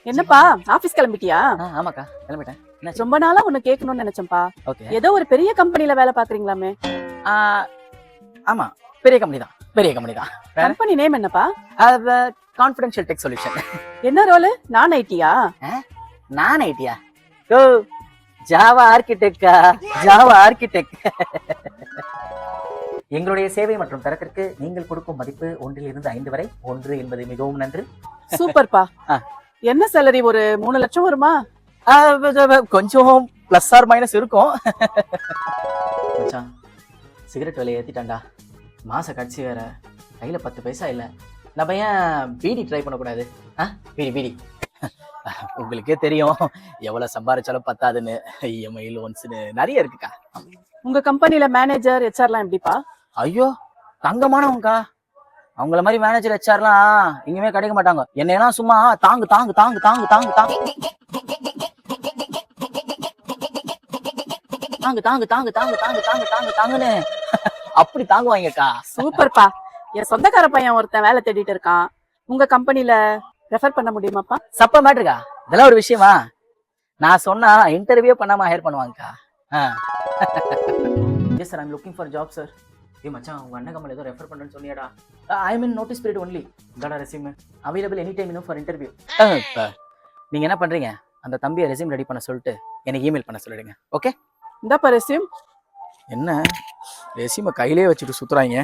என்னப்பா ஆபீஸ் கிளம்பிட்டியா? ஆமாக்கா கிளம்பிட்டேன். ரொம்ப நாளா ஒண்ணு கேட்கணும்னு நினைச்சேன்ப்பா. ஓகே. ஏதோ ஒரு பெரிய கம்பெனில வேலை பாக்குறீங்களாமே? ஆமா, பெரிய கம்பெனி தான். பெரிய கம்பெனி தான். கம்பெனி நேம் என்னப்பா? Confidential tech solution. என்ன ரோல்? நான் ஐடியா? நான் ஐடியா? ஓ, ஜாவா ஆர்கிடெக்டா? Java architect. எங்களுடைய சேவை மற்றும் தரத்திற்கு நீங்கள் கொடுக்கும் மதிப்பு 1 இருந்து 5 வரை. 1 என்பது மிகவும் நன்று. சூப்பர்ப்பா. என்ன சேலரி? ஒரு 3 லட்சம் வருமா? கொஞ்சம் பிளஸ் ஆர் மைனஸ் இருக்கும். மச்சான், சிகரெட் விலையை ஏத்திட்டான்டா. மாச கட்சி வேற, கையில 10 பைசா இல்ல. நம்ம ஏன் பீடி ட்ரை பண்ணக்கூடாது? பீடி உங்களுக்கே தெரியும் எவ்வளவு சம்பாதிச்சாலும் பத்தாதுன்னு. இஎம்ஐ லோன்ஸ்னு நிறைய இருக்குக்கா. உங்க கம்பெனில மேனேஜர் ஹெச்ஆர்லாம் எப்படிப்பா? ஐயோ, தங்கமானவங்கக்கா. அவங்கள மாதிரி மேனேஜர் ஹெச்ஆர்லாம் எங்கேயுமே கிடைக்க மாட்டாங்க. என்னையெல்லாம் சும்மா தாங்கு தாங்கு தாங்கு தாங்கு தாங்கு தாங்கு தாங்கு தாங்கு தாங்கு தாங்கு தாங்கு தாங்கு தாங்கு தாங்குன்னு அப்படி தாங்குவாங்கக்கா. சூப்பர்ப்பா. என் சொந்தக்கார பையன் ஒருத்தன் வேலை தேடிட்டு இருக்கான். உங்க கம்பெனில ரெஃபர் பண்ண முடியுமாப்பா? சப்ப மேட்டருக்கா. இதெல்லாம் ஒரு விஷயமா? நான் சொன்னா இன்டர்வியூ பண்ணாம ஹையர் பண்ணுவாங்கக்கா. Yes sir, I am looking for job sir. ஏய் மச்சான், உங்க அண்ணன் கம்பெனில ஏதோ ரெஃபர் பண்றேன்னு சொன்னியாடா. I mean notice period only. இந்தாடா resume. Available any time for interview. நீங்க என்ன பண்றீங்க? அந்த தம்பியை ரெஸ்யூம் ரெடி பண்ண சொல்லிட்டு எனக்கு இமெயில் பண்ண சொல்லிடுங்க. ஓகே? இந்தாப்பா ரெஸ்யூம். என்ன ரெஸ்யூமை கையிலே வச்சுட்டு சுத்துறாங்க.